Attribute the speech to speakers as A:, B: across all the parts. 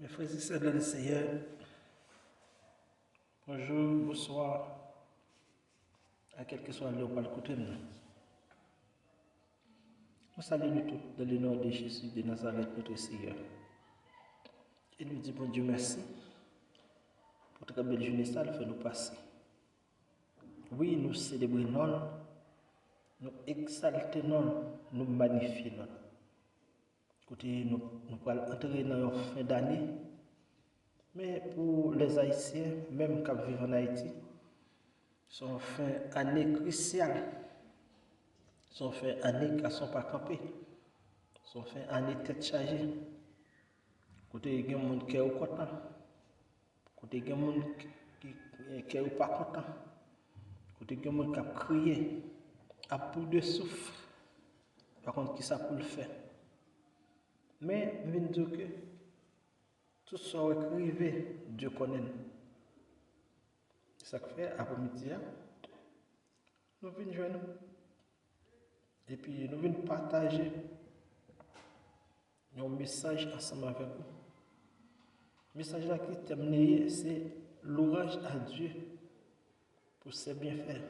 A: Mes frères et sœurs dans le Seigneur, bonjour, bonsoir, à quel que soit l'heure où écouter nous. Nous saluons nous tous dans le nom de Jésus de Nazareth, notre Seigneur. Et nous disons, bon Dieu, merci pour cette belle journée, ça le fait nous passer. Oui, nous célébrons, nous exaltons, nous magnifions. Écoutez, nous allons entrer dans la fin d'année. Mais pour les Haïtiens, même qui vivent en Haïti, sont fin année cruciale. Sont fin année qui ne sont pas campés. Sont fin année tête chargée. Écoutez, il y a des gens qui sont contents. Écoutez, il y a des gens qui ne sont pas contents. Écoutez, il y a des gens qui ont crié à bout de souffle. Par contre, qui ça pour le faire? Mais je veux dire que tout ce qui arrive, Dieu connaît. C'est ça que fait après-midi, nous venons joindre. Et puis nous venons partager un message ensemble avec vous. Le message là qui terminé, c'est l'ouvrage à Dieu pour ses bienfaits.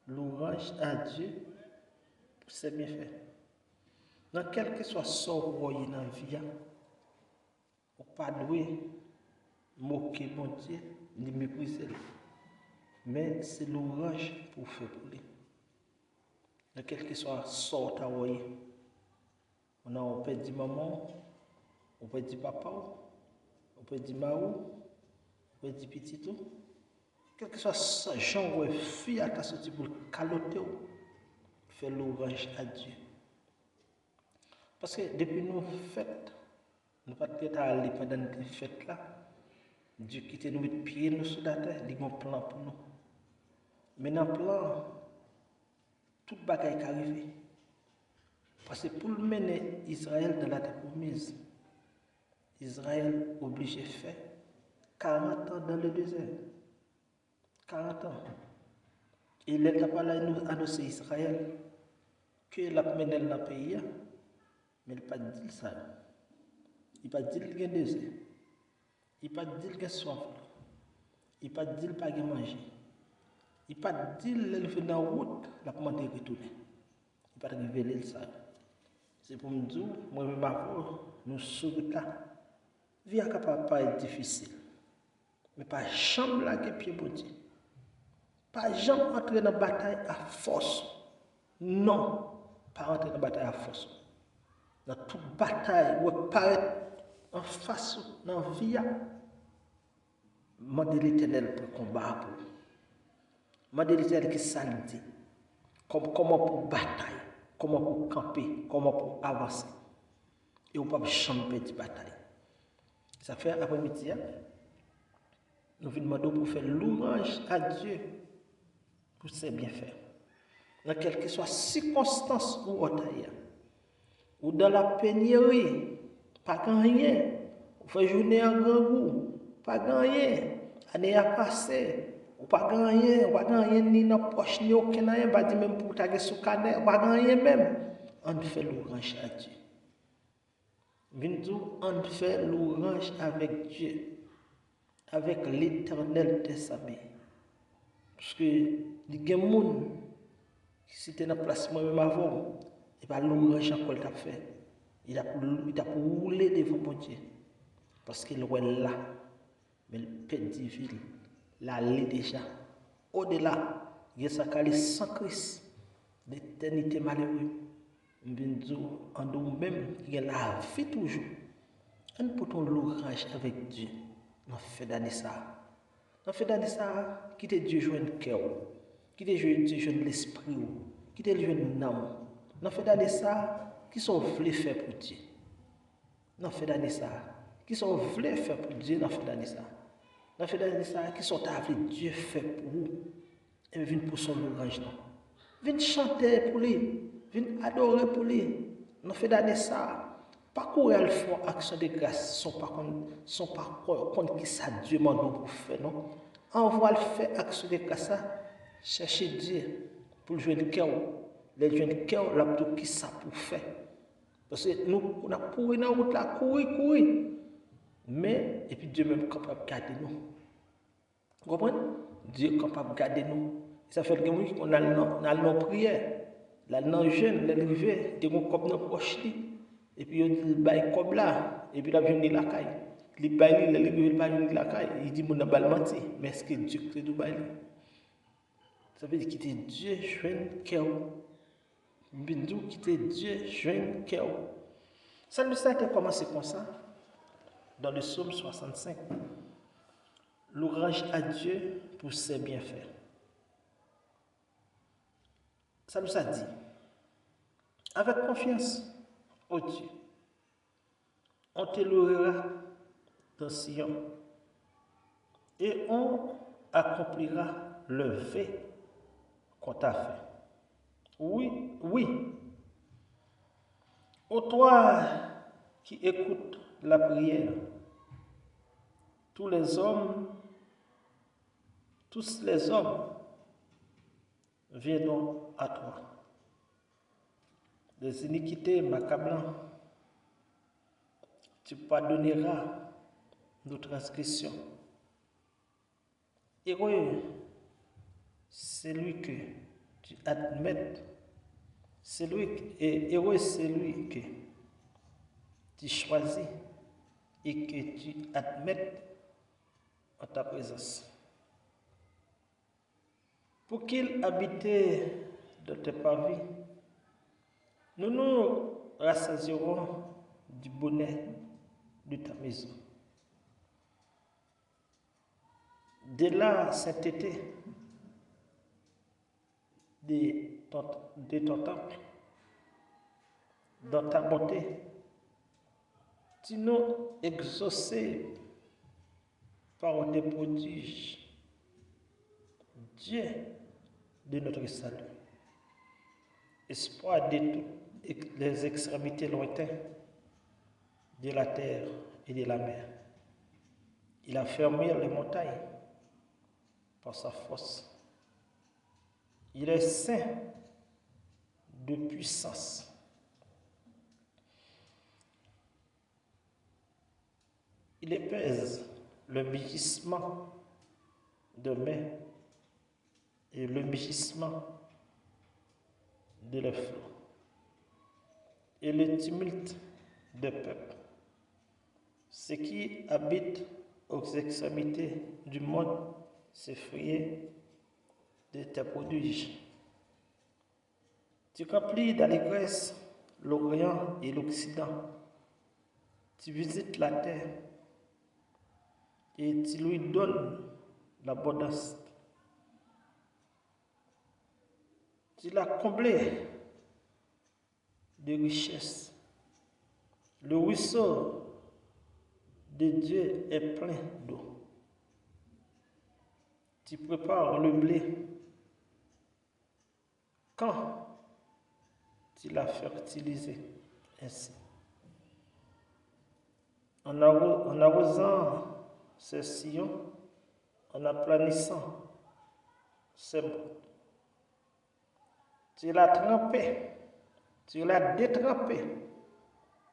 A: L'ouvrage à Dieu pour ses bienfaits. Dans quel que soit son royaume dans la vie, on ne pas moquer mon Dieu, ni mépriser. Mais c'est l'ouvrage pour faire pour lui. Dans quel que soit son royaume, on peut dire maman, on peut dire papa, on peut dire maou, on peut dire petit tout. Quel que soit ce genre de fille à ta sortie pour caloter, faire l'ouvrage à Dieu. Parce que depuis nos fêtes, nous ne pouvons pas aller pendant ces fêtes-là. Dieu quitte nous mettre pieds nous sur la terre, il a un plan pour nous. Mais dans le plan, tout bagaille qui arrive. Parce que pour mener Israël dans la terre promise, Israël obligé de faire 40 ans dans le désert. 40 ans. Et il n'a pas annoncé Israël qu'il a mené dans le pays, mais il n'a pas dit ça. Il n'a pas dit qu'il y a désert. Il n'a pas dit qu'il y a soif. Il n'a pas dit qu'il n'y a pas manger. Il n'a pas dit qu'il fait dans la route, il a commandé de retourner. Il n'a pas révélé ça. C'est pour me dire, moi-même, nous sommes là. La vie est capable de être difficile. Mais pas jamais la pied pour Dieu. Pas jamais entrer dans la bataille à force. Non, pas entrer dans la bataille à force. Dans toute bataille, où paraît en face dans la vie, demandez l'Éternel pour combattre. Demandez l'Éternel qui s'allie. Comment pour bataille, comment pour camper, comment pour avancer. Et on ne peut pas jamais perdre la bataille. Ça fait après-midi, nous venons demander pour faire louange à Dieu pour ses bienfaits. Dans quelle que soit la circonstance où on est, ou dans la pénurie, pas gagné, ou fait journée en grand goût, pas gagné, année à passer, ou pas gagné ni dans la poche, ni aucun rien, pas dit même pour taguer sous canet, pas gagné même. On fait louange à Dieu. On fait louange avec Dieu, avec l'Éternel des armées. Parce que il y a des gens qui si tu es dans la place moi-même avant, il va louange à quoi il t'a fait. Il a pour rouler devant mon Dieu. Parce qu'il est là. Mais le petit ville, là, il est déjà. Au-delà, il y a ça qui est sans Christ, l'éternité malheureuse. En nous-mêmes, il y a la vie toujours. On peut ton louange avec Dieu. On fait d'année ça. On fait d'année ça, quitter Dieu joindre le cœur. Quitter Dieu joindre l'esprit. Quitter Dieu joindre l'âme. On fait d'année ça, qui sont voulés faire pour Dieu. On fait d'année ça, qui sont voulés faire pour Dieu. On fait d'année ça. On fait d'année ça, qui sont avec Dieu fait pour vous. Et viennent pour son louange. Viennent chanter pour lui. Viennent adorer pour lui. On fait d'année ça. Pas courir font action de grâce, sont pas contre qui ça Dieu m'a pour faire, non? On va le faire action de grâce, chercher Dieu pour jouer le cœur. Les jouer le cœur, là, pour qui ça pour faire. Parce que nous, on a couru dans la route là, courir. Mais, et puis Dieu même capable de garder nous. Vous comprenez? Dieu est capable de garder nous. Ça fait que qu'on a le prière, là, dans jeûne, l'arrivée, des gens comme nous proches, et puis il bail comme là, et puis là, vient de la caille. Il bail, il bail de la caille, il dit, mon abal menti, mais est-ce que Dieu crée du bail? Ça veut dire qu'il était Dieu, jeune cœur. Bindou, quitter Dieu, jeune cœur. Ça nous a commencé comme ça, dans le psaume 65. L'ouvrage à Dieu pour ses bienfaits. Ça nous a dit, avec confiance au Dieu, on te louera dans Sion et on accomplira le vœu qu'on t'a fait. Oui, oui. Ô toi qui écoutes la prière, tous les hommes viendront à toi. Des iniquités m'accablant, tu pardonneras nos transgressions. Heureux celui que tu admettes, heureux celui que tu choisis et que tu admettes en ta présence. Pour qu'il habitait dans tes parvis, nous nous rassasierons du bonheur de ta maison. De la sainteté de ton temple, dans ta bonté, tu nous exaucés par des prodiges, Dieu de notre salut, espoir de toutes les extrémités lointaines de la terre et de la mer. Il a fermé les montagnes par sa force. Il est saint de puissance. Il épaise le mugissement de mer et le mugissement de la flot et le tumulte des peuples. Ceux qui habitent aux extrémités du monde s'effraient de tes prodiges. Tu remplis d'allégresse l'Orient et l'Occident. Tu visites la terre et tu lui donnes l'abondance. Tu l'as comblé de richesses. Le ruisseau de Dieu est plein d'eau. Tu prépares le blé quand tu l'as fertilisé ainsi. En arrosant ses sillons, en aplanissant ses bords. Tu l'as trempé, tu l'as détrempé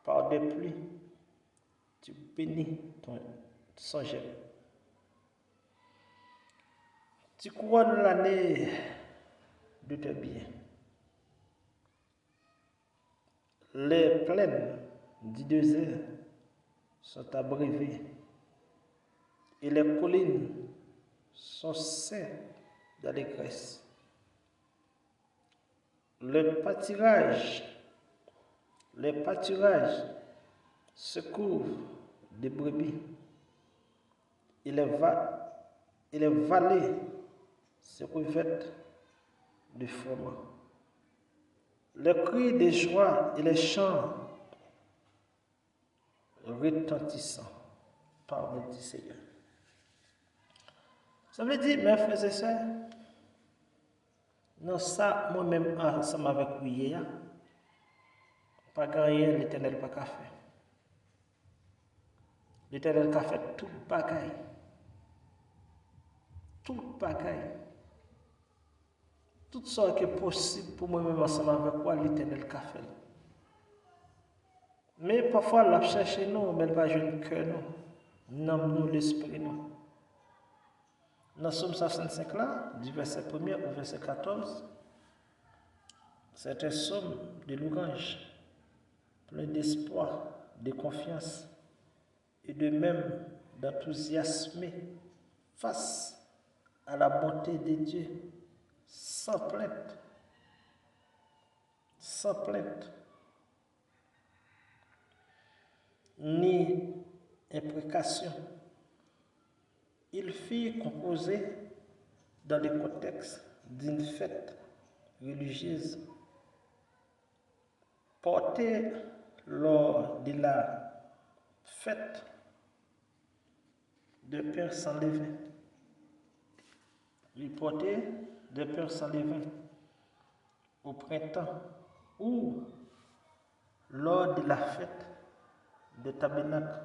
A: par des pluies. Tu bénis son gel. Tu couronnes l'année de tes biens. Les plaines du désert sont abreuvées et les collines sont saines d'allégresse. Les pâturages se couvrent de brebis et les vallées se revêtent de froment. Les cris de joie et les chants retentissant par notre Seigneur. Ça veut dire, mes frères et sœurs, non, ça, moi-même, ensemble avec vous hier, pas gagné, l'Éternel pas qu'à faire. L'Éternel a fait tout bagaille. Tout bagaille. Tout ce qui est possible pour moi-même ensemble avec moi, l'Éternel a fait. Mais parfois, la cherche nous, mais elle va jouer que nous. nomme-nous l'esprit nous. Dans Somme 65 là, du verset 1er au verset 14, c'est un psaume de louange, plein d'espoir, de confiance et de même d'enthousiasme face à la bonté de Dieu, sans plainte, ni imprécation. Il fut composé dans le contexte d'une fête religieuse portée lors de la fête de pain sans levain. Il portait de pain sans levain au printemps ou lors de la fête de tabernacle.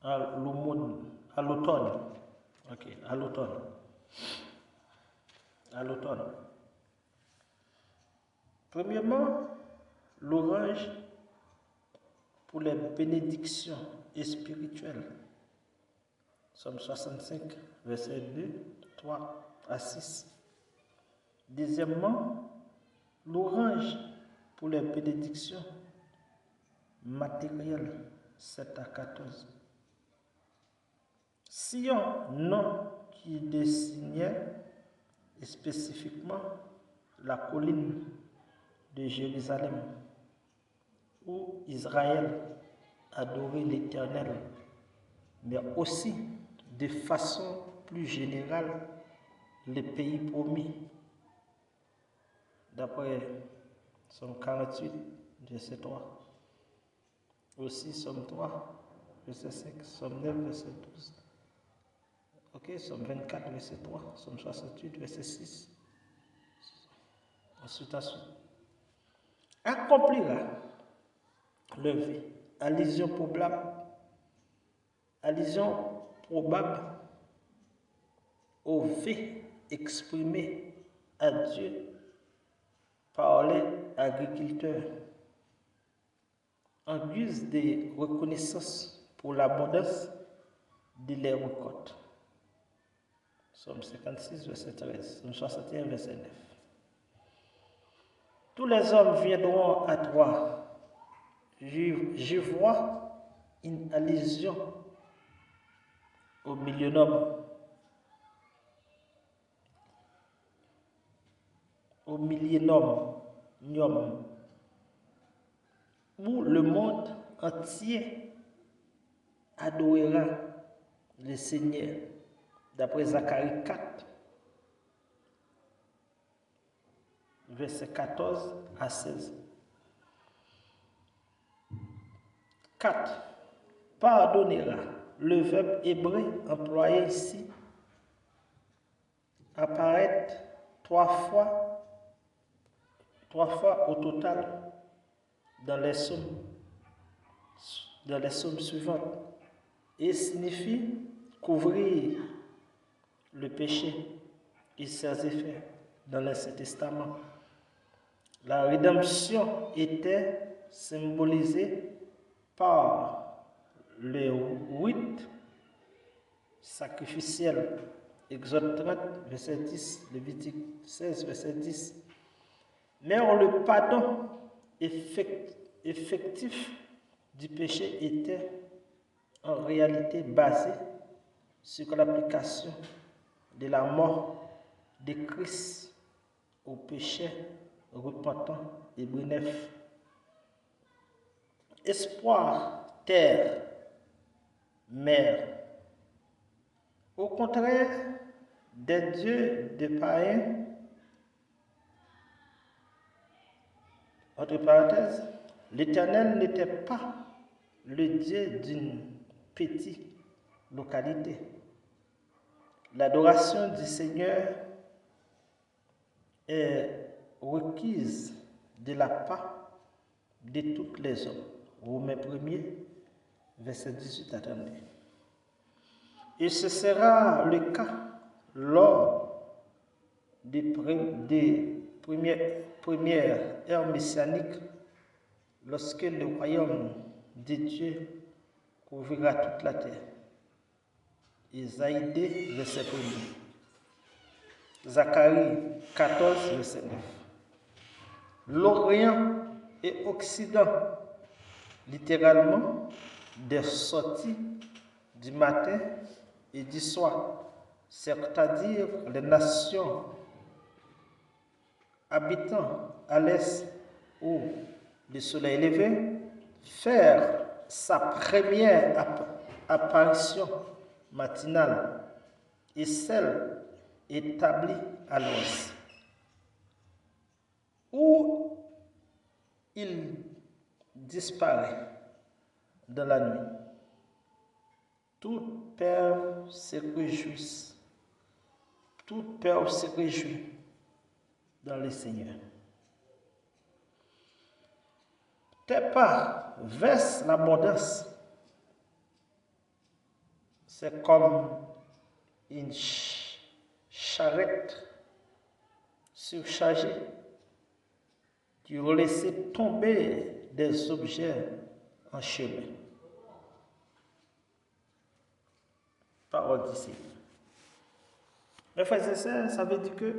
A: À l'automne. Ok, à l'automne. Premièrement, l'orange pour les bénédictions spirituelles. Somme 65, verset 2, 3 à 6. Deuxièmement, l'orange pour les bénédictions matérielles, 7 à 14. Sion, nom qui désignait spécifiquement la colline de Jérusalem, où Israël adorait l'Éternel, mais aussi de façon plus générale les pays promis. D'après Somme 48, verset 3. Aussi Somme 3, verset 5, Somme 9, verset 12. Ok, Somme 24, verset 3, Somme 68, verset 6. Ensuite. Accomplira l'œuvre. Allusion probable au fait exprimé à Dieu par les agriculteurs en guise de reconnaissance pour l'abondance de leurs récoltes. Somme 56, verset 13, Somme 61, verset 9. Tous les hommes viendront à toi. Je vois une allusion au millénium. Où le monde entier adorera le Seigneur, d'après Zacharie 4, verset 14 à 16. 4. Pardonnera. Le verbe hébreu employé ici apparaît trois fois au total dans les sommes suivantes et signifie couvrir le péché et ses effets dans l'Ancien Testament. La rédemption était symbolisée par le rite sacrificiel. Exode 30, verset 10, Lévitique 16, verset 10. Mais le pardon effectif du péché était en réalité basé sur l'application de la mort de Christ au péché repentant. Hébreux 9. Espoir, terre, mère. Au contraire des dieux de païens, entre parenthèses, l'Éternel n'était pas le Dieu d'une petite localité. L'adoration du Seigneur est requise de la part de tous les hommes. Romains 1er, verset 18 à 32. Et ce sera le cas lors des première ère messianique, lorsque le royaume de Dieu couvrira toute la terre. Isaïe 2, verset 1. Zacharie 14, verset 9. L'Orient et Occident, littéralement, des sorties du matin et du soir, c'est-à-dire les nations habitant à l'est où le soleil est levé, faire sa première apparition matinale et celle établie à l'ouest, où il disparaît dans la nuit. Tout père se réjouit, tout père se réjouit dans le Seigneur. Tes pas versent l'abondance. C'est comme une charrette surchargée. Tu vas laisser tomber des objets en chemin. Parole d'ici. Mes frères et sœurs, ça veut dire que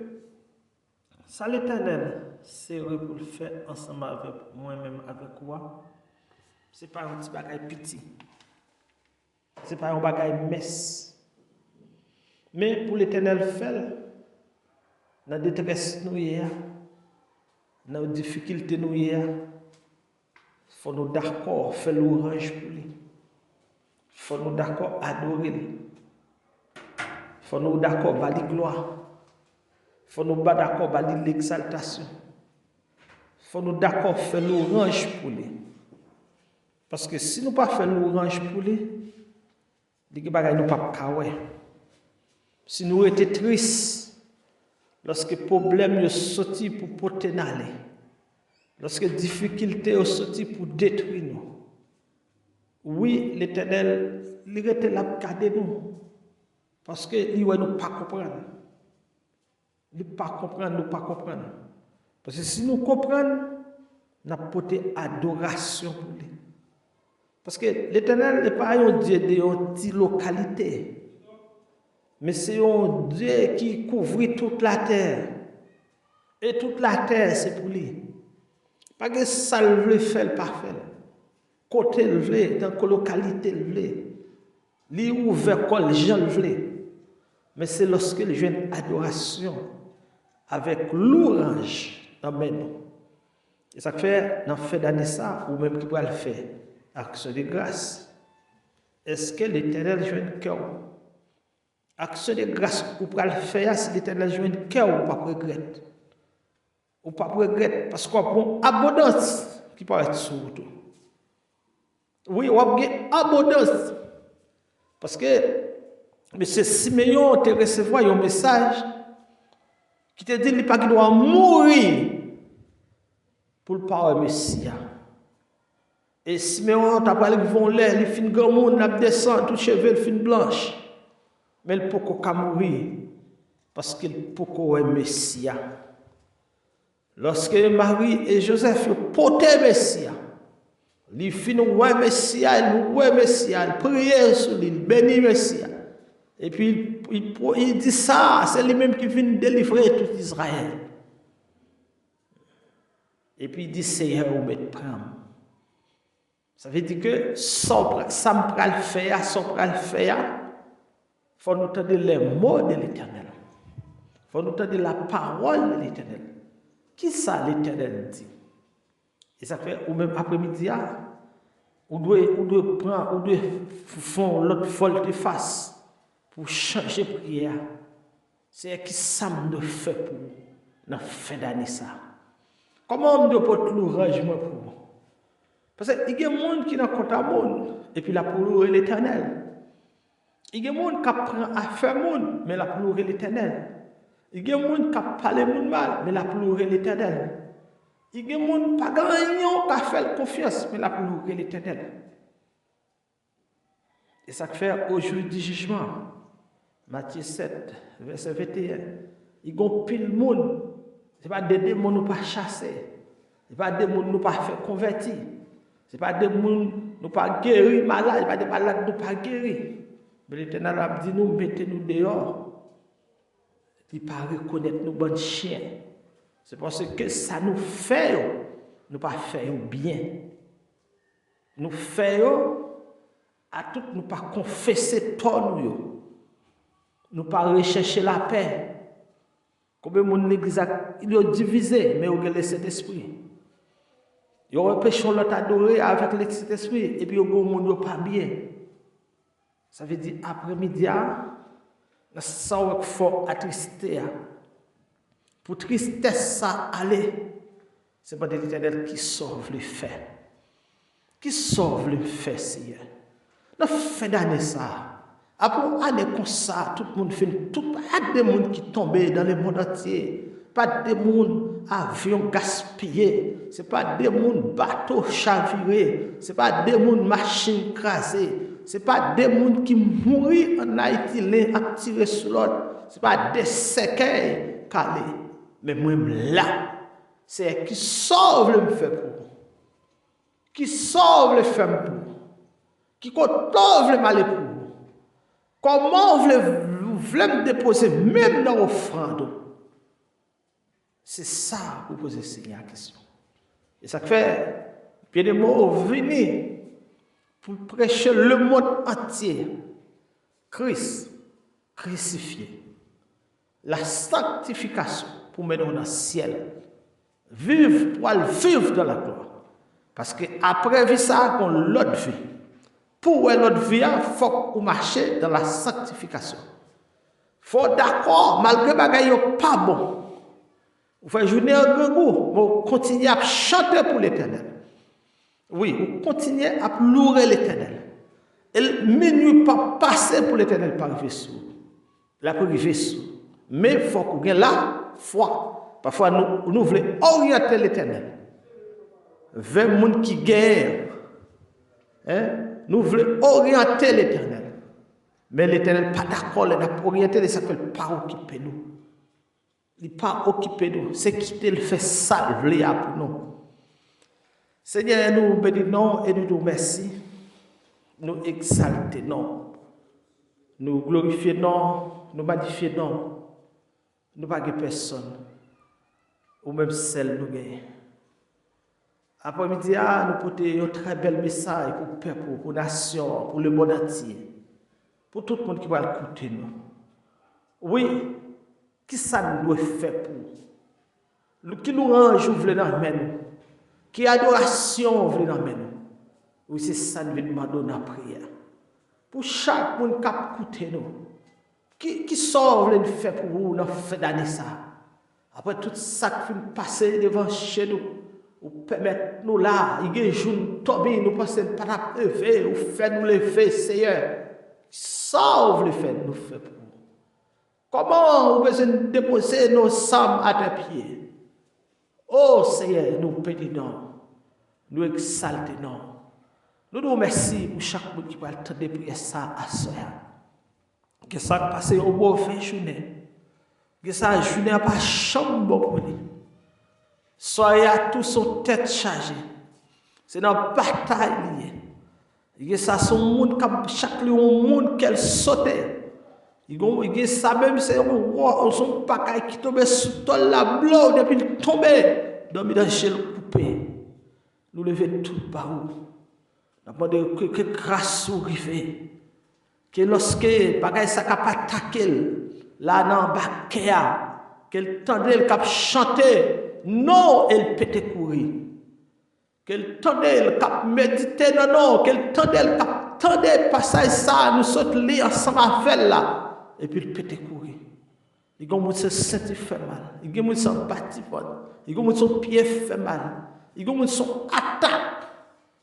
A: ça l'Éternel, c'est pour le faire ensemble avec moi-même, avec moi. Ce n'est pas un petit bagage petit. Ce n'est pas un bagage messe. Mais pour l'Éternel faire, dans la détresse nous hier, dans les difficultés nous hier, il faut nous d'accord faire l'orange pour lui. Il faut nous d'accord adorer lui. Il faut nous d'accord bali gloire. Il faut nous d'accord bali l'exaltation. Il faut nous d'accord faire l'orange pour lui. Parce que si nous ne pas faire l'orange pour lui, les bagages nous pas kawé. Si nous étions tristes, lorsque les problèmes sont sortis pour porter n'aller, lorsque les difficultés sont sorties pour détruire nous, oui, l'Éternel, il était là pour garder nous. Parce que il ne nous pas comprendre. Il ne pas comprendre, nous pas comprendre. Parce que si nous comprenons, nous avons porté adoration pour lui. Parce que l'Éternel n'est pas un Dieu de petite localité, mais c'est un Dieu qui couvre toute la terre. Et toute la terre, c'est pour lui. Pas que ça le veut faire, pas faire. Côté le veut, dans la localité le veut. Lui ouvert comme les gens le veulent. Mais c'est lorsque les jeunes adoration avec l'orange dans mes noms. Et ça fait, dans fait d'année ça, ou même qui peut le faire, action de grâce. Est-ce que l'Éternel joue un cœur? Action de grâce, ou peut le faire si l'Éternel joue un cœur ou pas regretter. Ou pas regretter, parce qu'on a une abondance qui peut être sur tout. Oui, on a une abondance. Parce que M. Simeon te recevoir un message qui te dit qu'il doit mourir pour le parler Messie. Et Simeon t'a parlé qu'ils vont l'air, il fin grand monde, il descend, tout cheveux, il fin blanche. Mais il peut pas mourir parce qu'il peut pas Messie. Lorsque Marie et Joseph portaient Messie, il fin ouais Messie, il priait sur lui, il bénit Messie. Et puis il dit ça, c'est lui-même qui vient délivrer tout Israël. Et puis il dit Seigneur, vous mettez prendre. Ça veut dire que ça me pral faire, il faut nous entendre les mots de l'Éternel. Il faut nous entendre la parole de l'Éternel. Qui ça l'Éternel dit? Et ça fait, ou même après-midi, on doit faire l'autre volte-face pour changer de prière. C'est qui ça me fait pour la fin d'année ça. Comment on doit porter l'ouvrage pour vous? Parce qu'il y a des gens qui n'ont pas de monde, et puis la pour l'Éternel. Il y a des gens qui apprennent à faire monde, mais la pour l'Éternel. Il y a des gens qui parlent mal, mais la pour l'Éternel. Il y a des gens qui n'ont pas fait confiance, mais la pour l'Éternel. Et ça fait au jour du jugement, Matthieu 7, verset 21, il y a pile monde, Ce n'est pas des démons nous pas chasser. Ce n'est pas des démons nous pas faire convertir. Ce n'est pas des démons nous pas guérir malade. Ce n'est pas des malades nous pas guérir. Mais l'Éternel a dit nous, mettez-nous dehors. Il ne pas reconnaître nous bon chiens. C'est parce que ça nous fait, nous pas faire bien. Nous faisons à tout, nous pas confesser tort nous pas rechercher la paix. Combien de monde l'église il est divisé, mais il a le Saint-Esprit. Il y a péché l'autre adoré avec le Saint-Esprit, et puis il y a un monde pas bien. Ça veut dire après-midi, ça va fort attristé. Pour tristesse ça aller, c'est pas de l'Éternel qui sauve les faits. Qui sauve les faits, Seigneur. Nous faisons d'année ça. Après année comme ça, tout le monde fait tout. Pas de monde qui tombent dans le monde entier. Pas de monde avion gaspillé. C'est pas de monde bateau chaviré. C'est pas de monde machine crasée. C'est pas des gens qui mourent en Haïti, les a tiré sur l'autre. C'est pas des séquelles calés. Mais moi-même là, c'est qui sauve le fait pour vous. Qui sauve les femmes pour vous. Qui sauve les malais pour vous. Comment vous voulez me déposer même dans l'offrande? C'est ça que vous posez Seigneur la question. Et ça fait, bien des mots venir pour prêcher le monde entier. Christ crucifié. La sanctification pour mener dans le ciel. Vivre pour vivre dans la gloire. Parce que après vie ça, on l'autre vie. Pour l'autre vie, il faut qu'on marche dans la sanctification. Il faut d'accord, malgré que les choses pas bon. Vous faites journée en grand goût, vous continuez à chanter pour l'Éternel. Oui, vous continuez à louer l'Éternel. Et minuit pas passer pour l'Éternel par vaisseau. La privé sous. Mais il faut qu'on ait la foi. Parfois, nous voulons orienter l'Éternel vers le monde qui guerre. Hein? Nous voulons orienter l'Éternel. Mais l'Éternel n'est pas d'accord, il n'a pas orienté, il s'appelle pas occuper nous. Il n'est pas occupé de nous. C'est quitter le fait salver pour nous. Seigneur, nous bénissons et nous nous remercions. Nous exaltons. Nous glorifions, nous magnifions. Nous ne pas personne. Ou même celle nous gagnons. Après-midi, nous portons un très bel message pour le peuple, pour la nation, pour le monde entier. Pour tout le monde qui va écouter nous. Oui. Qui ça nous doit faire pour nous? Qui nous range, vous voulez dans nous? Qui adoration, vous voulez dans nous? Oui, c'est ça nous demandons dans la prière. Pour chaque monde qui a écouté nous. Qui sort, vous voulez faire pour vous dans la fin d'année ça? Après tout ça qui fait passer devant chez nous, vous permettez nous là, il y a des jours tombés, nous pensons pas à lever, vous faites nous lever, Seigneur. Ça, vous voulez faire, nous faire pour vous. Comment vous pouvez déposer nos sommes à tes pieds? Oh Seigneur, nous bénissons, nous exaltons. Nous nous remercions pour chaque monde qui va attendre prier ça à soi. Que ça passe au mauvais journée. Que ça journée n'a pas chambre pour lui. Soyez à tous son tête chargée. C'est dans la bataille. Que ça son monde, chaque monde qu'elle sautait. Il y a ça même, c'est un paquet qui tombe sous la bloc depuis qu'il tombe dans le ciel coupé. Nous levons tout par où. Nous demandons que grâce soit arrivée. Que lorsque bagay ça cap attaquer là dans Bakéa, qu'elle tendait le cap chanter, non, elle peut courir. Qu'elle tendait le cap méditer, non, qu'elle tendait le cap tendait passage ça, nous sautons les ensemble avec là. Et puis il peut courir. Il y a des gens qui se sentent fait mal. Il y a des gens qui sont battus. Il y a des gens qui sont pieds fait mal. Il y a des gens qui sont attaqués.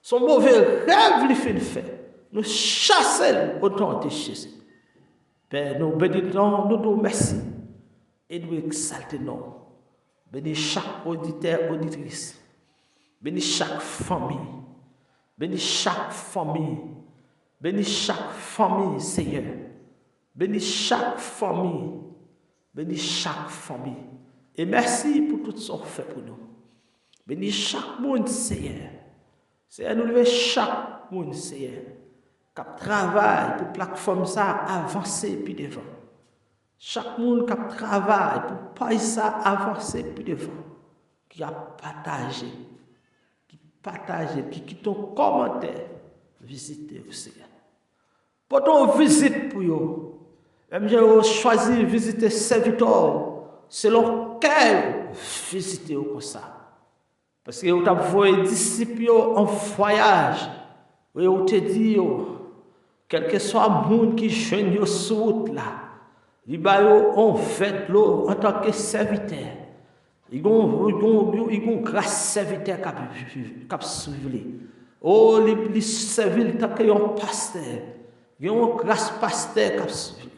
A: Son mauvais rêve lui fait. Nous chassons autant de Jésus. Père, nous bénissons, nous nous remercions. Et nous exaltons. Bénis chaque auditeur, auditrice. Bénis chaque famille. Bénis chaque famille. Bénis chaque famille, Seigneur. Bénis chaque famille. Bénis chaque famille. Et merci pour tout ce qu'on fait pour nous. Bénis chaque monde, Seigneur. Seigneur, nous levons chaque monde, Seigneur, qui travaille pour la plateforme ça avancer plus devant. Chaque monde qui travaille pour pas ça avancer plus devant. Qui a partagé, qui quitte ton commentaire, visitez au Seigneur. Pendant une visite pour vous, même j'ai choisi de visiter serviteur selon quel visiter comme ça. Parce que vous avez envoyé disciples en voyage, vous te dit, quel que soit le monde qui jeune sur route là, ils ont fait l'eau en tant que serviteur. Ils ont grâce serviteur qui suivre. Oh, les serviteurs tant que pasteur. Ils ont grâce pasteur qui suivre.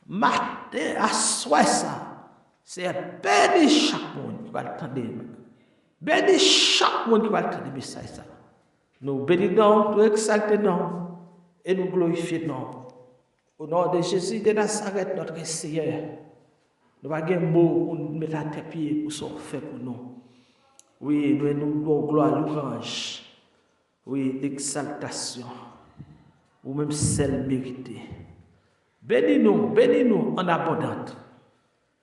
A: Matin à soir ça, c'est béni chaque monde qui va attendre. Béni chaque monde qui va attendre le message ça. Nous bénissons, nous exaltons et nous glorifions. Au nom de Jésus de Nazareth, notre Seigneur, nous avons un mot pour nous mettre à tes pieds pour ce qu'on fait pour nous. Oui, nous avons gloire, louange. Oui, l'exaltation. Ou même celle méritée. Bénis-nous en abondance.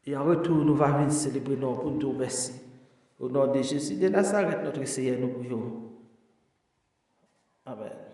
A: Et en retour, nous allons venir célébrer nous pour nous merci. Au nom de Jésus de Nazareth, notre Seigneur, nous prions. Amen.